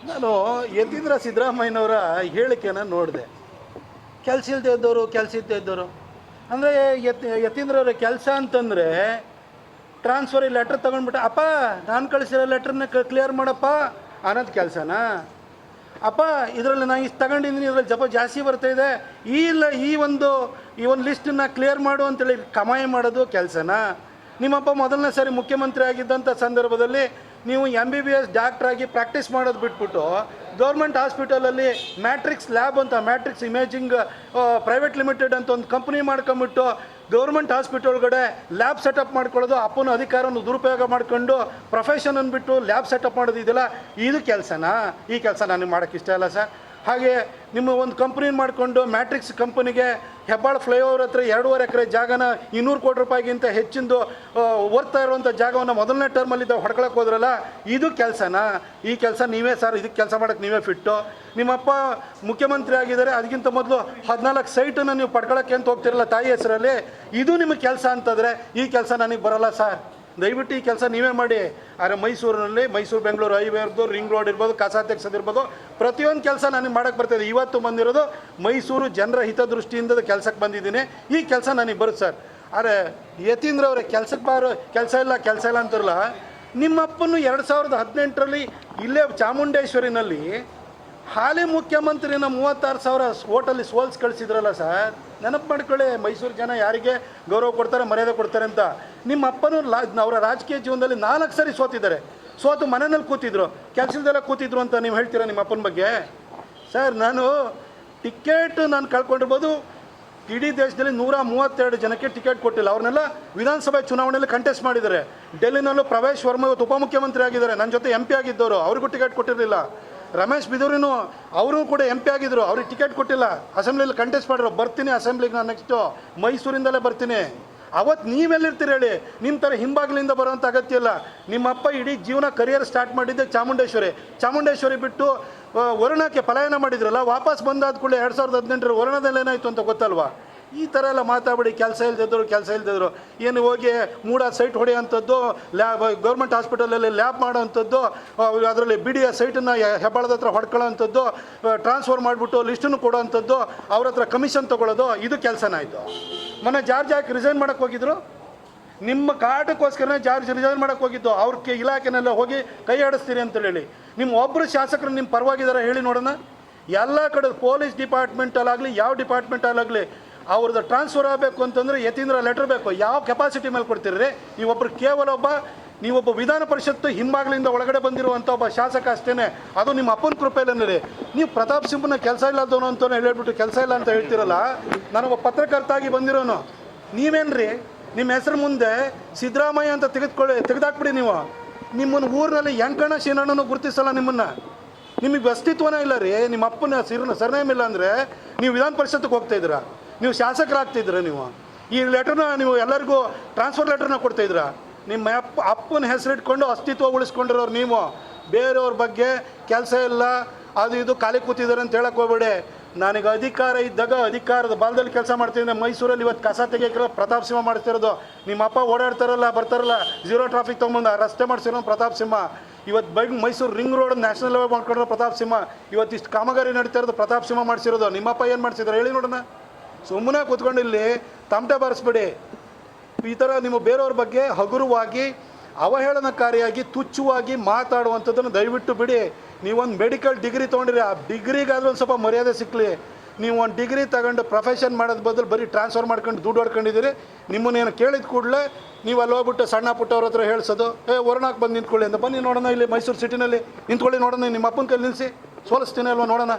ನಾನು ಯತೀಂದ್ರ ಸಿದ್ದರಾಮಯ್ಯನವರ ಹೇಳಿಕೆನ ನೋಡಿದೆ. ಕೆಲಸ ಇಲ್ಲದೆ ಇದ್ದವರು ಅಂದರೆ ಯತೀಂದ್ರವ್ರ ಕೆಲಸ ಅಂತಂದರೆ ಟ್ರಾನ್ಸ್ಫರ್ ಲೆಟ್ರ್ ತೊಗೊಂಡ್ಬಿಟ್ಟು ಅಪ್ಪ ನಾನು ಕಳಿಸಿರೋ ಲೆಟ್ರನ್ನ ಕ್ಲಿಯರ್ ಮಾಡಪ್ಪ ಅನ್ನೋದು ಕೆಲಸನಾ? ಅಪ್ಪ ಇದರಲ್ಲಿ ನಾನು ಇಷ್ಟು ತಗೊಂಡಿದ್ದೀನಿ, ಇದರಲ್ಲಿ ಜಾಸ್ತಿ ಬರ್ತಾಯಿದೆ, ಈ ಒಂದು ಲಿಸ್ಟನ್ನು ಕ್ಲಿಯರ್ ಮಾಡು ಅಂತೇಳಿ ಕಮಾಯಿ ಮಾಡೋದು ಕೆಲಸನಾ? ನಿಮ್ಮಪ್ಪ ಮೊದಲನೇ ಸಾರಿ ಮುಖ್ಯಮಂತ್ರಿ ಆಗಿದ್ದಂಥ ಸಂದರ್ಭದಲ್ಲಿ ನೀವು MBBS ಡಾಕ್ಟ್ರಾಗಿ ಪ್ರಾಕ್ಟೀಸ್ ಮಾಡೋದು ಬಿಟ್ಬಿಟ್ಟು ಗೌರ್ಮೆಂಟ್ ಹಾಸ್ಪಿಟಲಲ್ಲಿ ಮ್ಯಾಟ್ರಿಕ್ಸ್ ಲ್ಯಾಬ್ ಅಂತ, ಮ್ಯಾಟ್ರಿಕ್ಸ್ ಇಮೇಜಿಂಗ್ ಪ್ರೈವೇಟ್ ಲಿಮಿಟೆಡ್ ಅಂತ ಒಂದು ಕಂಪ್ನಿ ಮಾಡ್ಕೊಂಬಿಟ್ಟು ಗೌರ್ಮೆಂಟ್ ಹಾಸ್ಪಿಟಲ್ಗಡೆ ಲ್ಯಾಬ್ ಸೆಟಪ್ ಮಾಡ್ಕೊಳ್ಳೋದು, ಅಪ್ಪನ ಅಧಿಕಾರವನ್ನು ದುರುಪಯೋಗ ಮಾಡ್ಕೊಂಡು ಪ್ರೊಫೆಷನ್ ಅಂದ್ಬಿಟ್ಟು ಲ್ಯಾಬ್ ಸೆಟಪ್ ಮಾಡೋದು ಇದೆಲ್ಲ ಇದು ಕೆಲಸನಾ? ಈ ಕೆಲಸ ನನಗೆ ಮಾಡೋಕ್ಕೆ ಇಷ್ಟ ಇಲ್ಲ ಸರ್. ಹಾಗೆ ನಿಮ್ಮ ಒಂದು ಕಂಪ್ನಿ ಮಾಡಿಕೊಂಡು ಮ್ಯಾಟ್ರಿಕ್ಸ್ ಕಂಪನಿಗೆ ಹೆಬ್ಬಾಳ ಫ್ಲೈಓವರ್ ಹತ್ರ 2.5 ಎಕರೆ ಜಾಗನ 200 ಕೋಟಿ ರೂಪಾಯಿಗಿಂತ ಹೆಚ್ಚಿಂದು ಓದ್ತಾ ಇರುವಂಥ ಜಾಗವನ್ನು ಮೊದಲನೇ ಟರ್ಮಲ್ಲಿದ್ದ ಹೊಡ್ಕೊಳಕ್ಕೆ ಹೋದ್ರಲ್ಲ, ಇದು ಕೆಲಸನಾ? ಈ ಕೆಲಸ ನೀವೇ ಸರ್, ಇದಕ್ಕೆ ಕೆಲಸ ಮಾಡೋಕ್ಕೆ ನೀವೇ ಫಿಟ್ಟು. ನಿಮ್ಮಪ್ಪ ಮುಖ್ಯಮಂತ್ರಿ ಆಗಿದ್ದಾರೆ, ಅದಕ್ಕಿಂತ ಮೊದಲು 14 ಸೈಟನ್ನು ನೀವು ಪಡ್ಕೊಳ್ಳೋಕ್ಕೆ ಅಂತ ಹೋಗ್ತಿರಲ್ಲ ತಾಯಿ ಹೆಸರಲ್ಲಿ, ಇದು ನಿಮಗೆ ಕೆಲಸ ಅಂತಂದರೆ ಈ ಕೆಲಸ ನನಗೆ ಬರೋಲ್ಲ ಸರ್. ದಯವಿಟ್ಟು ಈ ಕೆಲಸ ನೀವೇ ಮಾಡಿ. ಆದರೆ ಮೈಸೂರಿನಲ್ಲಿ ಮೈಸೂರು ಬೆಂಗಳೂರು ಹೈವೇ ಇರ್ಬೋದು, ರಿಂಗ್ ರೋಡ್ ಇರ್ಬೋದು, ಕಸ ತೆಗ್ಸೋದಿರ್ಬೋದು, ಪ್ರತಿಯೊಂದು ಕೆಲಸ ನನಗೆ ಮಾಡೋಕ್ಕೆ ಬರ್ತಾಯಿದೆ. ಇವತ್ತು ಬಂದಿರೋದು ಮೈಸೂರು ಜನರ ಹಿತದೃಷ್ಟಿಯಿಂದ ಕೆಲಸಕ್ಕೆ ಬಂದಿದ್ದೀನಿ. ಈ ಕೆಲಸ ನನಗೆ ಬರುತ್ತೆ ಸರ್. ಆದರೆ ಯತೀಂದ್ರ ಅವರೇ ಕೆಲಸಕ್ಕೆ ಕೆಲಸ ಇಲ್ಲ ಅಂತಾರಲ್ಲ. ನಿಮ್ಮಪ್ಪನು 2018ರಲ್ಲಿ ಇಲ್ಲೇ ಚಾಮುಂಡೇಶ್ವರಿನಲ್ಲಿ ಹಾಲಿ ಮುಖ್ಯಮಂತ್ರಿನ 36,000 ಓಟಲ್ಲಿ ಸೋಲ್ಸ್ ಕಳಿಸಿದ್ರಲ್ಲ ಸರ್. ನೆನಪು ಮಾಡ್ಕೊಳ್ಳಿ, ಮೈಸೂರು ಜನ ಯಾರಿಗೆ ಗೌರವ ಕೊಡ್ತಾರೆ, ಮರ್ಯಾದೆ ಕೊಡ್ತಾರೆ ಅಂತ. ನಿಮ್ಮ ಅಪ್ಪನೂ ಅವರ ರಾಜಕೀಯ ಜೀವನದಲ್ಲಿ 4 ಸರಿ ಸೋತು ಮನೆಯಲ್ಲಿ ಕೂತಿದ್ರು, ಕೆಲಸದಲ್ಲೇ ಕೂತಿದ್ರು ಅಂತ ನೀವು ಹೇಳ್ತೀರಾ ನಿಮ್ಮ ಅಪ್ಪನ ಬಗ್ಗೆ? ಸರ್, ಟಿಕೆಟ್ ನಾನು ಕಳ್ಕೊಂಡಿರ್ಬೋದು. ಇಡೀ ದೇಶದಲ್ಲಿ 132 ಜನಕ್ಕೆ ಟಿಕೆಟ್ ಕೊಟ್ಟಿಲ್ಲ. ಅವ್ರನ್ನೆಲ್ಲ ವಿಧಾನಸಭೆ ಚುನಾವಣೆಯಲ್ಲಿ ಕಂಟೆಸ್ಟ್ ಮಾಡಿದ್ದಾರೆ. ಡೆಲ್ಲಿನಲ್ಲೂ ಪ್ರವೇಶ್ ವರ್ಮ ಇವತ್ತು ಉಪಮುಖ್ಯಮಂತ್ರಿ ಆಗಿದ್ದಾರೆ, ನನ್ನ ಜೊತೆ MP ಆಗಿದ್ದವರು, ಅವ್ರಿಗೂ ಟಿಕೆಟ್ ಕೊಟ್ಟಿರಲಿಲ್ಲ. ರಮೇಶ್ ಬಿದೂರಿನೂ ಅವರು ಕೂಡ MP ಆಗಿದ್ದರು, ಅವ್ರಿಗೆ ಟಿಕೆಟ್ ಕೊಟ್ಟಿಲ್ಲ. ಅಸೆಂಬ್ಲಿಯಲ್ಲಿ ಕಂಟೆಸ್ಟ್ ಮಾಡಿರೋ, ಬರ್ತೀನಿ ಅಸೆಂಬ್ಲಿಗೆ ನಾನು ನೆಕ್ಸ್ಟು ಮೈಸೂರಿಂದಲೇ ಬರ್ತೀನಿ. ಅವತ್ತು ನೀವೆಲ್ಲಿರ್ತೀರಿ ಹೇಳಿ? ನಿಮ್ಮ ಥರ ಹಿಂಬಾಗಿಲಿಂದ ಬರೋವಂಥ ಅಗತ್ಯ ಇಲ್ಲ. ನಿಮ್ಮಪ್ಪ ಇಡೀ ಜೀವನ ಕರಿಯರ್ ಸ್ಟಾರ್ಟ್ ಮಾಡಿದ್ದೆ ಚಾಮುಂಡೇಶ್ವರಿ ಬಿಟ್ಟು ವರುಣಕ್ಕೆ ಪಲಾಯನ ಮಾಡಿದ್ರಲ್ಲ, ವಾಪಸ್ ಬಂದಾದ ಕೂಡಲೇ 2018ರ ವರುಣದಲ್ಲಿ ಏನಾಯಿತು ಅಂತ ಗೊತ್ತಲ್ವಾ? ಈ ಥರ ಎಲ್ಲ ಮಾತಾಡಿ ಕೆಲಸ ಇಲ್ದಿದ್ರು ಏನು ಹೋಗಿ ಮೂಡ ಸೈಟ್ ಹೊಡೆಯೋಂಥದ್ದು, ಗೌರ್ಮೆಂಟ್ ಹಾಸ್ಪಿಟಲಲ್ಲಿ ಲ್ಯಾಬ್ ಮಾಡೋವಂಥದ್ದು, ಅದರಲ್ಲಿ BDS ಸೈಟನ್ನು ಹೆಬ್ಬಾಳದ ಹತ್ರ ಹೊಡ್ಕೊಳ್ಳೋವಂಥದ್ದು, ಟ್ರಾನ್ಸ್ಫರ್ ಮಾಡಿಬಿಟ್ಟು ಲಿಸ್ಟನ್ನು ಕೊಡೋವಂಥದ್ದು, ಅವ್ರ ಹತ್ರ ಕಮಿಷನ್ ತೊಗೊಳ್ಳೋದು, ಇದು ಕೆಲಸನಾಯಿತು. ಮೊನ್ನೆ ಜಾರ್ಜ್ ಯಾಕೆ ರಿಸೈನ್ ಮಾಡೋಕ್ಕೆ ಹೋಗಿದ್ರು? ನಿಮ್ಮ ಕಾಟಕ್ಕೋಸ್ಕರನೇ ಜಾರ್ಜ್ ರಿಸೈನ್ ಮಾಡೋಕ್ಕೆ ಹೋಗಿದ್ದು. ಅವ್ರ ಇಲಾಖೆನೆಲ್ಲ ಹೋಗಿ ಕೈ ಆಡಿಸ್ತೀರಿ ಅಂತೇಳಿ. ನಿಮ್ಮ ಒಬ್ಬರು ಶಾಸಕರು ನಿಮ್ಮ ಪರವಾಗಿದ್ದಾರೆ ಹೇಳಿ ನೋಡೋಣ. ಎಲ್ಲ ಕಡೆ ಪೊಲೀಸ್ ಡಿಪಾರ್ಟ್ಮೆಂಟಲ್ಲಾಗಲಿ ಯಾವ ಡಿಪಾರ್ಟ್ಮೆಂಟಲ್ಲಾಗಲಿ ಅವ್ರದ್ದು ಟ್ರಾನ್ಸ್ಫರ್ ಆಗಬೇಕು ಅಂತಂದರೆ ಯತೀಂದ್ರ ಲೆಟ್ರ್ ಬೇಕು. ಯಾವ ಕೆಪಾಸಿಟಿ ಮೇಲೆ ಕೊಡ್ತೀರಿ? ನೀವೊಬ್ಬ ವಿಧಾನ ಪರಿಷತ್ತು ಹಿಂಬಾಗಿಲಿಂದ ಒಳಗಡೆ ಬಂದಿರುವಂಥ ಒಬ್ಬ ಶಾಸಕ ಅಷ್ಟೇ. ಅದು ನಿಮ್ಮ ಅಪ್ಪನ ಕೃಪೆಯಲ್ಲೇ. ನೀವು ಪ್ರತಾಪ್ ಸಿಂಹನ ಕೆಲಸ ಇಲ್ಲದವನು ಅಂತ ಹೇಳ್ಬಿಟ್ಟು ಕೆಲಸ ಇಲ್ಲ ಅಂತ ಹೇಳ್ತಿರಲ್ಲ. ನಾನೊಬ್ಬ ಪತ್ರಕರ್ತಾಗಿ ಬಂದಿರೋನು. ನೀವೇನ್ರಿ ನಿಮ್ಮ ಹೆಸರು ಮುಂದೆ ಸಿದ್ದರಾಮಯ್ಯ ಅಂತ ತೆಗೆದಾಕ್ಬಿಡಿ. ನಿಮ್ಮನ್ನು ಊರಿನಲ್ಲಿ ಯಂಕಣ್ಣ ಶೀನಣ್ಣನು ಗುರುತಿಸಲ್ಲ. ನಿಮಗೆ ಅಸ್ತಿತ್ವನೇ ಇಲ್ಲ ರೀ. ನಿಮ್ಮ ಅಪ್ಪನ ಸರ್ನೇಮ್ ಇಲ್ಲ ಅಂದರೆ ನೀವು ವಿಧಾನ ಪರಿಷತ್ತಿಗೆ ಹೋಗ್ತಾಯಿದ್ದೀರಾ, ನೀವು ಶಾಸಕರಾಗ್ತಿದ್ದೀರ. ಈ ಲೆಟ್ರನ್ನ ನೀವು ಎಲ್ಲರಿಗೂ ಟ್ರಾನ್ಸ್ಫರ್ ಲೆಟ್ರನ್ನ ಕೊಡ್ತಾಯಿದ್ದೀರಾ. ನಿಮ್ಮ ಅಪ್ಪನ ಹೆಸರಿಟ್ಕೊಂಡು ಅಸ್ತಿತ್ವ ಉಳಿಸ್ಕೊಂಡಿರೋರು ನೀವು. ಬೇರೆಯವ್ರ ಬಗ್ಗೆ ಕೆಲಸ ಇಲ್ಲ, ಅದು ಇದು ಖಾಲಿ ಕೂತಿದ್ದಾರೆ ಅಂತ ಹೇಳಕ್ಕೆ ಹೋಗ್ಬೇಡಿ. ನನಗೆ ಅಧಿಕಾರ ಇದ್ದಾಗ ಅಧಿಕಾರದ ಬಾಲದಲ್ಲಿ ಕೆಲಸ ಮಾಡ್ತಿದ್ದೆ. ಮೈಸೂರಲ್ಲಿ ಇವತ್ತು ಕಸ ತೆಗಿಯೋಕೆ ಪ್ರತಾಪ್ ಸಿಂಹ ಮಾಡ್ತಿರೋದು. ನಿಮ್ಮ ಅಪ್ಪ ಓಡಾಡ್ತಾರಲ್ಲ, ಬರ್ತಾರಲ್ಲ, 0 ಟ್ರಾಫಿಕ್ ತೊಗೊಂಬಂದು ರಸ್ತೆ ಮಾಡಿಸಿರೋ ಪ್ರತಾಪ್ ಸಿಂಹ. ಇವತ್ತು Mysuru ring road national level ಮಾಡ್ಕೊಂಡಿರೋ ಪ್ರತಾಪ್ ಸಿಂಹ. ಇವತ್ತಿಷ್ಟು ಕಾಮಗಾರಿ ನಡೀತಾ ಇರೋದು ಪ್ರತಾಪ್ ಸಿಂಹ ಮಾಡಿಸಿರೋದು. ನಿಮ್ಮಪ್ಪ ಏನು ಮಾಡಿಸಿದ್ರು ಹೇಳಿ ನೋಡೋಣ. ಸುಮ್ಮನೆ ಕೂತ್ಕೊಂಡು ಇಲ್ಲಿ ತಮಟೆ ಬಾರಿಸ್ಬೇಡಿ. ಈ ಥರ ನೀವು ಬೇರೆಯವ್ರ ಬಗ್ಗೆ ಹಗುರವಾಗಿ, ಅವಹೇಳನಕಾರಿಯಾಗಿ, ತುಚ್ಛವಾಗಿ ಮಾತಾಡುವಂಥದ್ದನ್ನು ದಯವಿಟ್ಟು ಬಿಡಿ. ನೀವೊಂದು ಮೆಡಿಕಲ್ ಡಿಗ್ರಿ ತೊಗೊಂಡಿರಿ, ಆ ಡಿಗ್ರಿಗಾದರೂ ಒಂದು ಸ್ವಲ್ಪ ಮರ್ಯಾದೆ ಸಿಕ್ಕಲಿ. ನೀವು ಒಂದು ಡಿಗ್ರಿ ತಗೊಂಡು ಪ್ರೊಫೆಷನ್ ಮಾಡೋದು ಬದಲು ಬರೀ ಟ್ರಾನ್ಸ್ಫರ್ ಮಾಡ್ಕೊಂಡು ದುಡ್ಡು ಹೊಡ್ಕೊಂಡಿದ್ದೀರಿ. ನಿಮ್ಮನ್ನೇನು ಕೇಳಿದ ಕೂಡಲೇ ನೀವು ಅಲ್ಲಿ ಹೋಗ್ಬಿಟ್ಟು ಸಣ್ಣ ಪುಟ್ಟವ್ರ ಹತ್ರ ಹೇಳ್ಸೋದು, ವರುಣಕ್ಕೆ ಬಂದು ನಿಂತ್ಕೊಳ್ಳಿ ಅಂತ. ಬನ್ನಿ ನೋಡೋಣ, ಇಲ್ಲಿ ಮೈಸೂರು ಸಿಟಿನಲ್ಲಿ ನಿಂತ್ಕೊಳ್ಳಿ ನೋಡೋಣ. ನಿಮ್ಮ ಅಪ್ಪನ ಕೈಲಿ ನಿಲ್ಲಿಸಿ ಸೋಲಿಸ್ತೀನಿ ಅಲ್ವಾ ನೋಡೋಣ.